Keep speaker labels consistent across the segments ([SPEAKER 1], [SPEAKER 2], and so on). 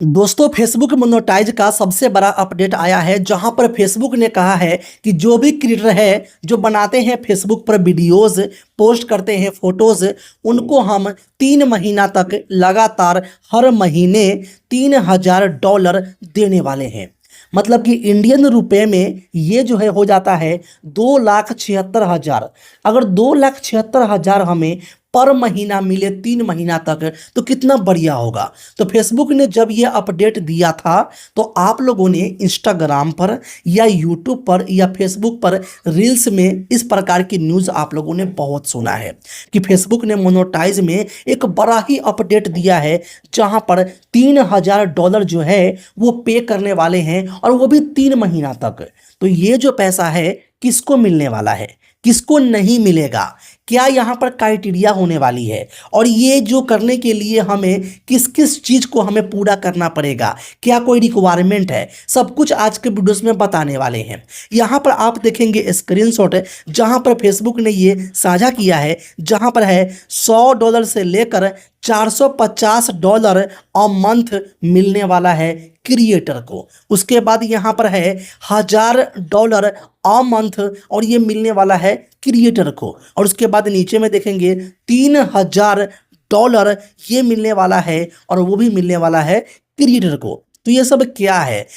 [SPEAKER 1] दोस्तों Facebook monetise का सबसे बड़ा अपडेट आया है जहां पर फेसबुक ने कहा है कि जो भी क्रिएटर है जो बनाते हैं फेसबुक पर वीडियोस पोस्ट करते हैं फोटोज उनको हम 3 महीना तक लगातार हर महीने $3000 देने वाले हैं। मतलब कि इंडियन रुपए में ये जो है हो जाता है 2,76,000। अगर 2,76,000 हमें पर महीना मिले 3 महीना तक तो कितना बढ़िया होगा। तो फेसबुक ने जब ये अपडेट दिया था तो आप लोगों ने इंस्टाग्राम पर या यूट्यूब पर या फेसबुक पर रील्स में इस प्रकार की न्यूज़ आप लोगों ने बहुत सुना है कि फेसबुक ने मोनेटाइज में एक बड़ा ही अपडेट दिया है जहां पर $3000 जो है वो पे करने वाले हैं और वो भी 3 महीना तक। तो ये जो पैसा है किसको मिलने वाला है, किसको नहीं मिलेगा, क्या यहाँ पर क्राइटेरिया होने वाली है और ये जो करने के लिए हमें किस किस चीज़ को हमें पूरा करना पड़ेगा, क्या कोई रिक्वायरमेंट है, सब कुछ आज के वीडियोस में बताने वाले हैं। यहाँ पर आप देखेंगे स्क्रीनशॉट जहाँ पर फेसबुक ने ये साझा किया है जहाँ पर है $100 से लेकर $450 अ मंथ मिलने वाला है क्रिएटर को। उसके बाद यहाँ पर है $1000 अ मंथ और ये मिलने वाला है क्रिएटर को। और उसके बाद नीचे में देखेंगे $3000 ये मिलने वाला है और वो भी मिलने वाला है क्रिएटर को। तो ये सब क्या है,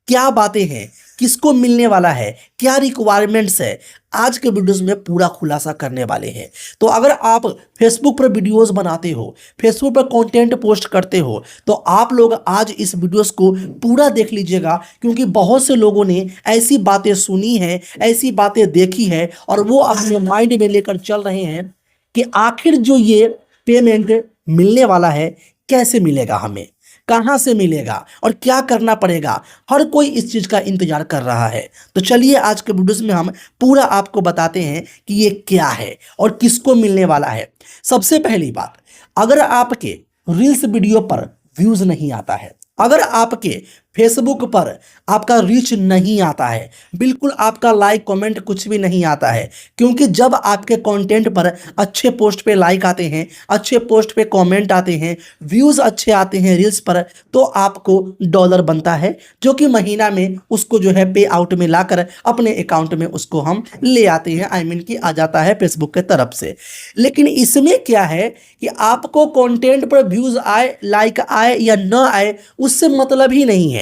[SPEAKER 1] क्या बातें हैं, किसको मिलने वाला है, क्या रिक्वायरमेंट्स है, आज के वीडियोस में पूरा खुलासा करने वाले हैं। तो अगर आप फेसबुक पर वीडियोस बनाते हो, फेसबुक पर कंटेंट पोस्ट करते हो तो आप लोग आज इस वीडियोस को पूरा देख लीजिएगा, क्योंकि बहुत से लोगों ने ऐसी बातें सुनी हैं, ऐसी बातें देखी है और वो अपने माइंड में लेकर चल रहे हैं कि आखिर जो ये पेमेंट मिलने वाला है कैसे मिलेगा, हमें कहाँ से मिलेगा और क्या करना पड़ेगा। हर कोई इस चीज़ का इंतजार कर रहा है। तो चलिए आज के वीडियोस में हम पूरा आपको बताते हैं कि ये क्या है और किसको मिलने वाला है। सबसे पहली बात, अगर आपके रील्स वीडियो पर व्यूज़ नहीं आता है, अगर आपके फेसबुक पर आपका रीच नहीं आता है, बिल्कुल आपका लाइक कमेंट कुछ भी नहीं आता है, क्योंकि जब आपके कंटेंट पर अच्छे पोस्ट पे लाइक आते हैं, अच्छे पोस्ट पे कमेंट आते हैं, व्यूज़ अच्छे आते हैं रील्स पर, तो आपको डॉलर बनता है जो कि महीना में उसको जो है पे आउट में लाकर अपने अकाउंट में उसको हम ले आते हैं, आई मीन कि आ जाता है फेसबुक के तरफ से। लेकिन इसमें क्या है कि आपको कंटेंट पर व्यूज़ आए, लाइक आए या न आए उससे मतलब ही नहीं है।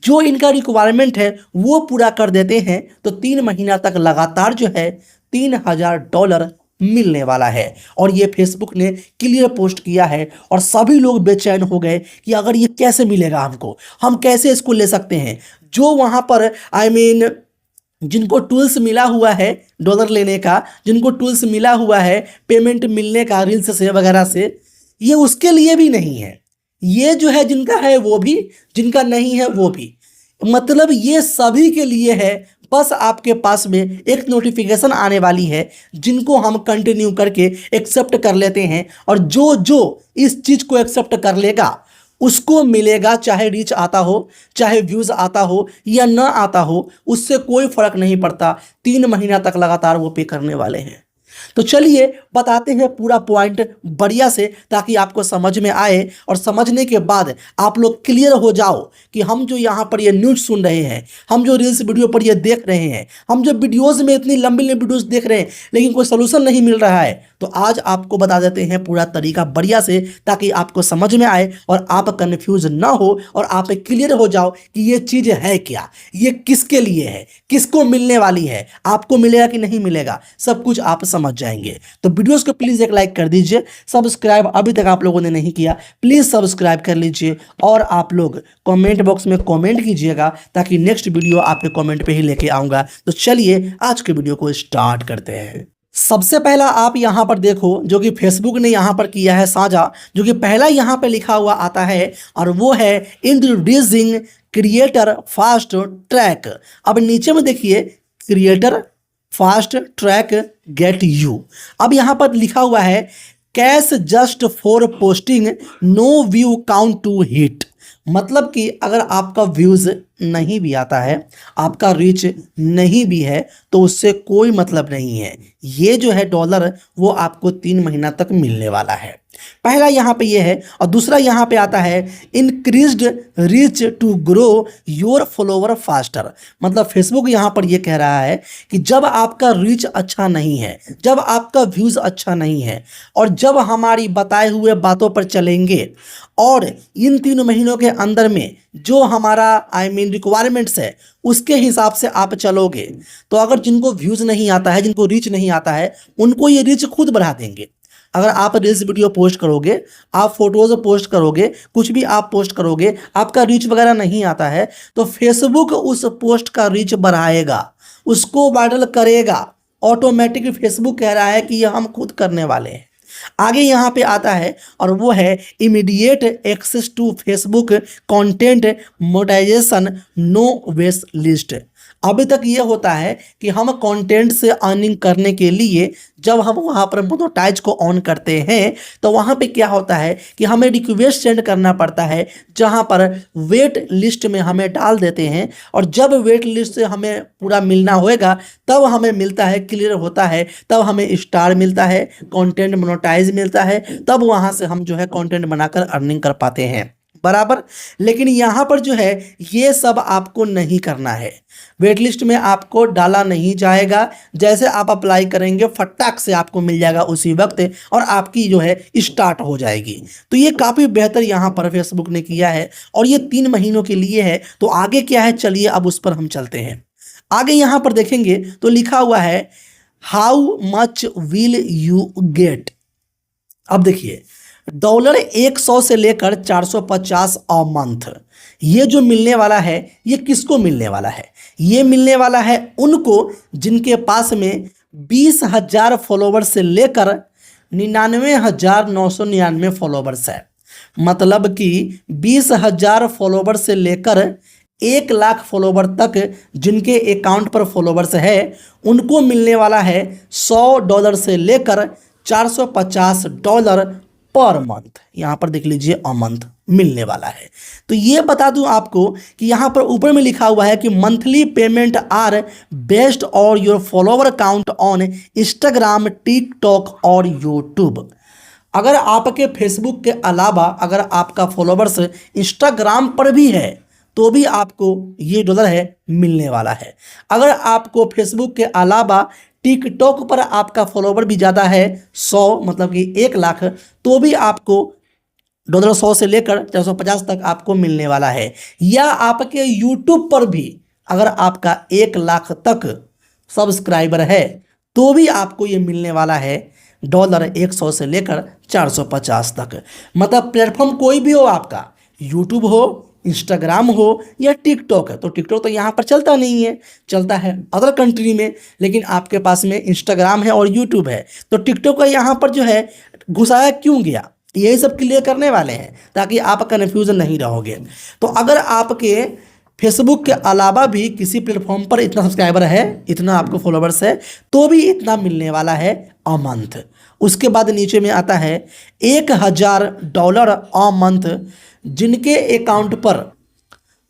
[SPEAKER 1] जो इनका रिक्वायरमेंट है वो पूरा कर देते हैं तो 3 महीना तक लगातार जो है $3000 मिलने वाला है। और ये फेसबुक ने क्लियर पोस्ट किया है और सभी लोग बेचैन हो गए कि अगर ये कैसे मिलेगा हमको, हम कैसे इसको ले सकते हैं। जो वहाँ पर आई मीन जिनको टूल्स मिला हुआ है डॉलर लेने का, जिनको टूल्स मिला हुआ है पेमेंट मिलने का रील्स से वगैरह से, ये उसके लिए भी नहीं है। ये जो है जिनका है वो भी, जिनका नहीं है वो भी, मतलब ये सभी के लिए है। बस आपके पास में एक नोटिफिकेशन आने वाली है जिनको हम कंटिन्यू करके एक्सेप्ट कर लेते हैं और जो जो इस चीज़ को एक्सेप्ट कर लेगा उसको मिलेगा, चाहे रीच आता हो, चाहे व्यूज़ आता हो या ना आता हो, उससे कोई फर्क नहीं पड़ता। 3 महीना तक लगातार वो पे करने वाले हैं। तो चलिए बताते हैं पूरा पॉइंट बढ़िया से, ताकि आपको समझ में आए और समझने के बाद आप लोग क्लियर हो जाओ कि हम जो यहाँ पर ये न्यूज़ सुन रहे हैं, हम जो रील्स वीडियो पर ये देख रहे हैं, हम जो वीडियोस में इतनी लंबी लंबी वीडियोस देख रहे हैं लेकिन कोई सोल्यूशन नहीं मिल रहा है, तो आज आपको बता देते हैं पूरा तरीका बढ़िया से, ताकि आपको समझ में आए और आप कन्फ्यूज ना हो और आप क्लियर हो जाओ कि ये चीज़ है क्या, ये किसके लिए है, किसको मिलने वाली है, आपको मिलेगा कि नहीं मिलेगा, सब कुछ आप समझ जाएंगे। तो वीडियोस को प्लीज़ एक लाइक कर दीजिए, सब्सक्राइब अभी तक आप लोगों ने नहीं किया प्लीज़ सब्सक्राइब कर लीजिए और आप लोग कमेंट बॉक्स में कमेंट कीजिएगा ताकि नेक्स्ट वीडियो आपके कमेंट पे ही लेके आऊँगा। तो चलिए आज के वीडियो को स्टार्ट करते हैं। सबसे पहला आप यहाँ पर देखो जो कि फेसबुक ने यहाँ पर किया है साझा, जो कि पहला यहाँ पे लिखा हुआ आता है और वो है इंट्रोड्यूसिंग क्रिएटर फास्ट ट्रैक। अब नीचे में देखिए creator fast track get you. अब यहाँ पर लिखा हुआ है cash just for posting no view count to hit. मतलब कि अगर आपका व्यूज़ नहीं भी आता है, आपका रीच नहीं भी है, तो उससे कोई मतलब नहीं है। ये जो है डॉलर वो आपको 3 महीना तक मिलने वाला है। पहला यहाँ पे ये है और दूसरा यहाँ पे आता है increased reach to grow your follower faster. मतलब फेसबुक यहाँ पर ये कह रहा है कि जब आपका रीच अच्छा नहीं है, जब आपका व्यूज़ अच्छा नहीं है और जब हमारी बताए हुए बातों पर चलेंगे और इन 3 महीनों के अंदर में जो हमारा रिक्वायरमेंट्स है उसके हिसाब से आप चलोगे, तो अगर जिनको व्यूज़ नहीं आता है, जिनको रीच नहीं आता है, उनको ये रीच खुद बढ़ा देंगे। अगर आप रील्स वीडियो पोस्ट करोगे, आप फोटोज़ पोस्ट करोगे, कुछ भी आप पोस्ट करोगे, आपका रीच वगैरह नहीं आता है, तो फेसबुक उस पोस्ट का रीच बढ़ाएगा, उसको वायरल करेगा। ऑटोमेटिक फेसबुक कह रहा है कि ये हम खुद करने वाले हैं। आगे यहाँ पे आता है और वो है immediate access to Facebook content monetization no waitlist. अभी तक ये होता है कि हम कंटेंट से अर्निंग करने के लिए जब हम वहाँ पर मोनेटाइज को ऑन करते हैं तो वहाँ पे क्या होता है कि हमें रिक्वेस्ट सेंड करना पड़ता है, जहाँ पर वेट लिस्ट में हमें डाल देते हैं और जब वेट लिस्ट से हमें पूरा मिलना होएगा तब हमें मिलता है, क्लियर होता है, तब हमें स्टार मिलता है, कंटेंट मोनेटाइज मिलता है, तब वहाँ से हम जो है कंटेंट बनाकर अर्निंग कर पाते हैं, बराबर। लेकिन यहाँ पर जो है ये सब आपको नहीं करना है, वेट लिस्ट में आपको डाला नहीं जाएगा। जैसे आप अप्लाई करेंगे फटाक से आपको मिल जाएगा उसी वक्त और आपकी जो है स्टार्ट हो जाएगी। तो ये काफ़ी बेहतर यहाँ पर फेसबुक ने किया है और ये 3 महीनों के लिए है। तो आगे क्या है, चलिए अब उस पर हम चलते हैं। आगे यहाँ पर देखेंगे तो लिखा हुआ है how much will you get. अब देखिए $100 से लेकर 450 अ मंथ, ये जो मिलने वाला है ये किसको मिलने वाला है? ये मिलने वाला है उनको जिनके पास में 20,000 फॉलोवर्स से लेकर 99,999 फॉलोवर्स है। मतलब कि 20,000 फॉलोवर से लेकर 1 लाख फॉलोवर तक जिनके अकाउंट पर फॉलोवर्स है उनको मिलने वाला है $100 से लेकर $450 पर मंथ। यहाँ पर देख लीजिए अ मंथ मिलने वाला है। तो ये बता दूं आपको कि यहाँ पर ऊपर में लिखा हुआ है कि मंथली पेमेंट आर बेस्ड और your follower count on Instagram, TikTok और यूट्यूब। अगर आपके फेसबुक के अलावा अगर आपका फॉलोवर्स इंस्टाग्राम पर भी है तो भी आपको ये डॉलर है मिलने वाला है। अगर आपको फेसबुक के अलावा टिकटॉक पर आपका फॉलोवर भी ज़्यादा है 100 मतलब कि 1 लाख, तो भी आपको $100 से लेकर 450 तक आपको मिलने वाला है। या आपके यूट्यूब पर भी अगर आपका 1 लाख तक सब्सक्राइबर है तो भी आपको ये मिलने वाला है $100 से लेकर 450 तक। मतलब प्लेटफॉर्म कोई भी हो, आपका यूट्यूब हो, इंस्टाग्राम हो या टिकटॉक है। तो टिकटॉक तो यहाँ पर चलता नहीं है, चलता है अदर कंट्री में, लेकिन आपके पास में इंस्टाग्राम है और यूट्यूब है। तो टिकटॉक का यहाँ पर जो है घुसाया क्यों गया, यही सब क्लियर करने वाले हैं ताकि आप कन्फ्यूजन नहीं रहोगे। तो अगर आपके फेसबुक के अलावा भी किसी प्लेटफॉर्म पर इतना सब्सक्राइबर है, इतना आपको फॉलोवर्स है, तो भी इतना मिलने वाला है अ मंथ। उसके बाद नीचे में आता है $1,000 अ मंथ जिनके अकाउंट पर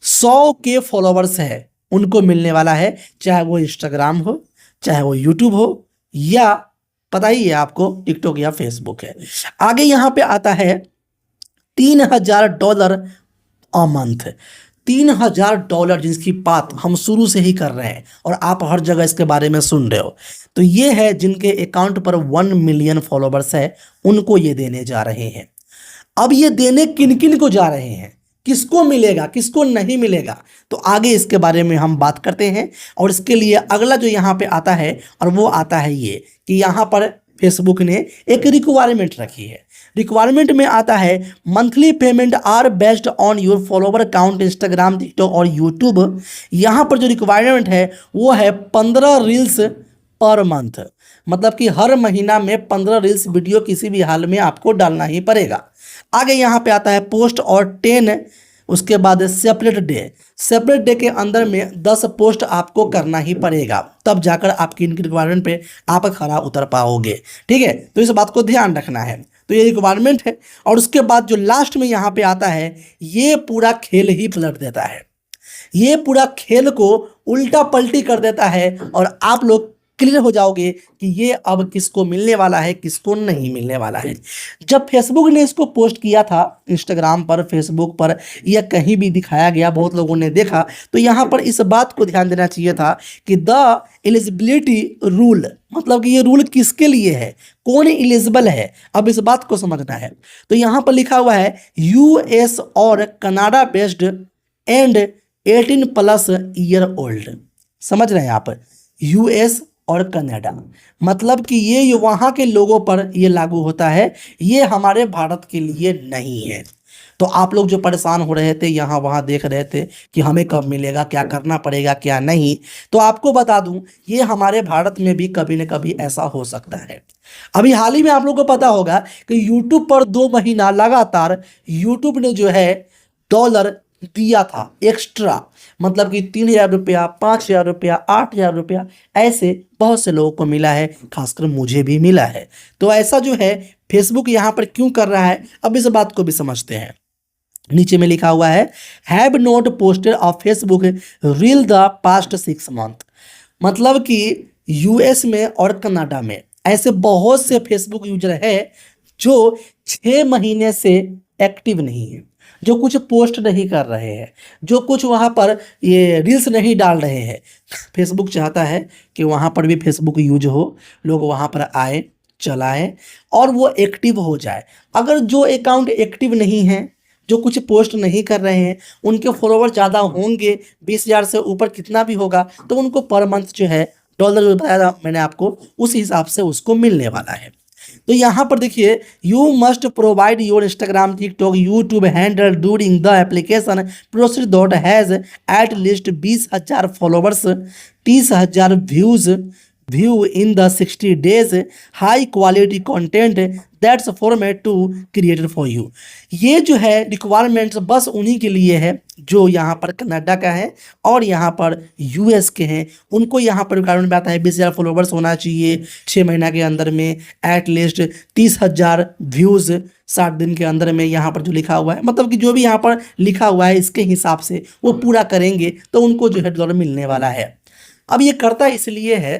[SPEAKER 1] 100 के फॉलोवर्स है उनको मिलने वाला है, चाहे वो इंस्टाग्राम हो, चाहे वो यूट्यूब हो, या पता ही है आपको टिकटॉक या फेसबुक है। आगे यहाँ पे आता है $3,000 अ मंथ। $3,000 जिसकी बात हम शुरू से ही कर रहे हैं और आप हर जगह इसके बारे में सुन रहे हो। तो ये है जिनके अकाउंट पर 1 मिलियन फॉलोवर्स है उनको ये देने जा रहे हैं। अब ये देने किन किन को जा रहे हैं, किसको मिलेगा, किसको नहीं मिलेगा, तो आगे इसके बारे में हम बात करते हैं। और इसके लिए अगला जो यहाँ पे आता है और वो आता है ये कि यहाँ पर फेसबुक ने एक रिक्वायरमेंट रखी है। रिक्वायरमेंट में आता है monthly payment are based on your follower count Instagram, TikTok और यूट्यूब। यहाँ पर जो रिक्वायरमेंट है वो है 15 रील्स पर मंथ। मतलब कि हर महीना में 15 रील्स वीडियो किसी भी हाल में आपको डालना ही पड़ेगा। आगे यहाँ पे आता है पोस्ट और 10, उसके बाद सेपरेट डे। सेपरेट डे के अंदर में 10 पोस्ट आपको करना ही पड़ेगा, तब जाकर आपकी इनकी रिक्वायरमेंट पे आप खरा उतर पाओगे। ठीक है, तो इस बात को ध्यान रखना है। तो ये रिक्वायरमेंट है। और उसके बाद जो लास्ट में यहाँ पे आता है, ये पूरा खेल ही पलट देता है, ये पूरा खेल को उल्टा पलटी कर देता है और आप लोग क्लियर हो जाओगे कि ये अब किसको मिलने वाला है, किसको नहीं मिलने वाला है। जब फेसबुक ने इसको पोस्ट किया था इंस्टाग्राम पर, फेसबुक पर, या कहीं भी दिखाया गया, बहुत लोगों ने देखा, तो यहाँ पर इस बात को ध्यान देना चाहिए था कि द एलिजिबिलिटी रूल, मतलब कि ये रूल किसके लिए है, कौन एलिजिबल है, अब इस बात को समझना है। तो यहाँ पर लिखा हुआ है यूएस और Canada based and 18+ year old. समझ रहे हैं आप, यूएस और कनाडा, मतलब कि ये वहाँ के लोगों पर ये लागू होता है, ये हमारे भारत के लिए नहीं है। तो आप लोग जो परेशान हो रहे थे, यहाँ वहाँ देख रहे थे कि हमें कब मिलेगा, क्या करना पड़ेगा, क्या नहीं, तो आपको बता दूं ये हमारे भारत में भी कभी न कभी ऐसा हो सकता है। अभी हाल ही में आप लोगों को पता होगा कि यूट्यूब पर 2 महीना लगातार यूट्यूब ने जो है डॉलर दिया था एक्स्ट्रा, मतलब कि 3,000 रुपया, 5,000 रुपया, 8,000 रुपया, ऐसे बहुत से लोगों को मिला है, खासकर मुझे भी मिला है। तो ऐसा जो है फेसबुक यहाँ पर क्यों कर रहा है, अब इस बात को भी समझते हैं। नीचे में लिखा हुआ है have not posted of Facebook reel the past 6 month, मतलब कि यूएस में और कनाडा में ऐसे बहुत से फेसबुक यूजर है जो 6 महीने से एक्टिव नहीं है, जो कुछ पोस्ट नहीं कर रहे हैं, जो कुछ वहाँ पर ये रील्स नहीं डाल रहे हैं। फेसबुक चाहता है कि वहाँ पर भी फेसबुक यूज हो, लोग वहाँ पर आए, चलाएं और वो एक्टिव हो जाए। अगर जो अकाउंट एक्टिव नहीं है, जो कुछ पोस्ट नहीं कर रहे हैं, उनके फॉलोवर ज़्यादा होंगे, 20,000 से ऊपर कितना भी होगा, तो उनको पर मंथ जो है डॉलर जो बताया था मैंने आपको, उस हिसाब से उसको मिलने वाला है। तो यहाँ पर देखिए you must provide your Instagram, TikTok, YouTube handle during the application process dot has at least 20,000 followers, 30,000 view in the 60 days, high quality content that's format to created for you. ये जो है रिक्वायरमेंट्स बस उन्हीं के लिए है जो यहाँ पर कनाडा का है और यहाँ पर यूएस के हैं। उनको यहाँ पर रिक्वायरमेंट में आता है 20,000 फॉलोवर्स होना चाहिए 6 महीना के अंदर में, एट लीस्ट 30,000 व्यूज़ 60 दिन के अंदर में। यहाँ पर जो लिखा हुआ है, मतलब कि जो भी यहाँ पर लिखा हुआ है इसके हिसाब से वो पूरा करेंगे तो उनको जो है डॉलर मिलने वाला है। अब ये करता इसलिए है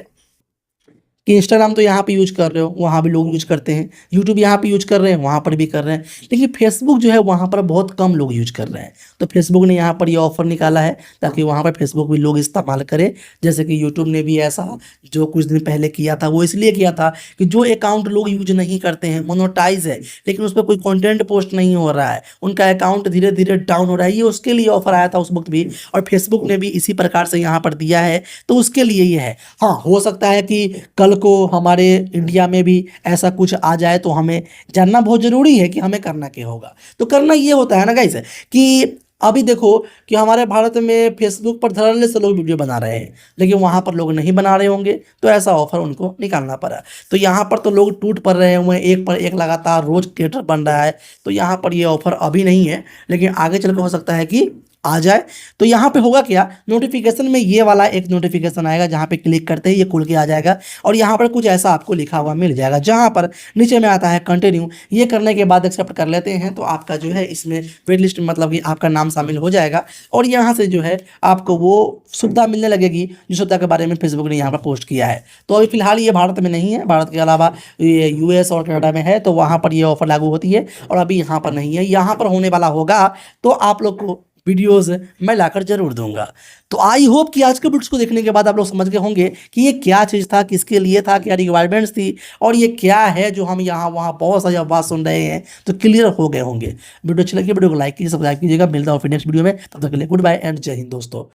[SPEAKER 1] कि इंस्टाग्राम तो यहाँ पे यूज कर रहे हो, वहाँ भी लोग यूज करते हैं, यूट्यूब यहाँ पे यूज कर रहे हैं, वहाँ पर भी कर रहे हैं, लेकिन फेसबुक जो है वहाँ पर बहुत कम लोग यूज कर रहे हैं। तो फेसबुक ने यहाँ पर ये ऑफर निकाला है ताकि वहाँ पर फेसबुक भी लोग इस्तेमाल करें। जैसे कि यूट्यूब ने भी ऐसा जो कुछ दिन पहले किया था, वो इसलिए किया था कि जो अकाउंट लोग यूज नहीं करते हैं, मोनोटाइज है, लेकिन उस पर कोई कॉन्टेंट पोस्ट नहीं हो रहा है, उनका अकाउंट धीरे धीरे डाउन हो रहा है, ये उसके लिए ऑफर आया था उस वक्त भी, और फेसबुक ने भी इसी प्रकार से यहाँ पर दिया है, तो उसके लिए ये है। हाँ, हो सकता है कि कल को हमारे इंडिया में भी ऐसा कुछ आ जाए, तो हमें जानना बहुत ज़रूरी है कि हमें करना क्या होगा। तो करना ये होता है ना गाइस कि अभी देखो कि हमारे भारत में फेसबुक पर धड़ल्ले से लोग वीडियो बना रहे हैं, लेकिन वहाँ पर लोग नहीं बना रहे होंगे, तो ऐसा ऑफर उनको निकालना पड़ा। तो यहाँ पर तो लोग टूट पड़ रहे हुए हैं, एक पर एक लगातार रोज क्रिएटर बन रहा है, तो यहाँ पर ये ऑफर अभी नहीं है, लेकिन आगे चल के हो सकता है कि आ जाए। तो यहाँ पे होगा क्या, नोटिफिकेशन में ये वाला एक नोटिफिकेशन आएगा, जहाँ पे क्लिक करते ही ये खुल के आ जाएगा और यहाँ पर कुछ ऐसा आपको लिखा हुआ मिल जाएगा, जहाँ पर नीचे में आता है कंटिन्यू। ये करने के बाद एक्सेप्ट कर लेते हैं तो आपका जो है इसमें वेट लिस्ट, मतलब कि आपका नाम शामिल हो जाएगा और यहाँ से जो है आपको वो सुविधा मिलने लगेगी जो सुविधा के बारे में फेसबुक ने यहाँ पर पोस्ट किया है। तो अभी फिलहाल ये भारत में नहीं है, भारत के अलावा ये यूएस और कनाडा में है, तो वहाँ पर ये ऑफर लागू होती है और अभी यहाँ पर नहीं है। यहाँ पर होने वाला होगा तो आप लोग को वीडियोस मैं लाकर जरूर दूंगा। तो आई होप कि आज के वीडियोस को देखने के बाद आप लोग समझ गए होंगे कि ये क्या चीज़ था, किसके लिए था, क्या रिक्वायरमेंट्स थी और ये क्या है जो हम यहाँ वहाँ बहुत सारी बात सुन रहे हैं, तो क्लियर हो गए होंगे। वीडियो अच्छी लगी वीडियो को लाइक कीजिए, सब्सक्राइब कीजिएगा। मिलता हूँ फिर नेक्स्ट वीडियो में, तब तक के लिए गुड बाय एंड जय हिंद दोस्तों।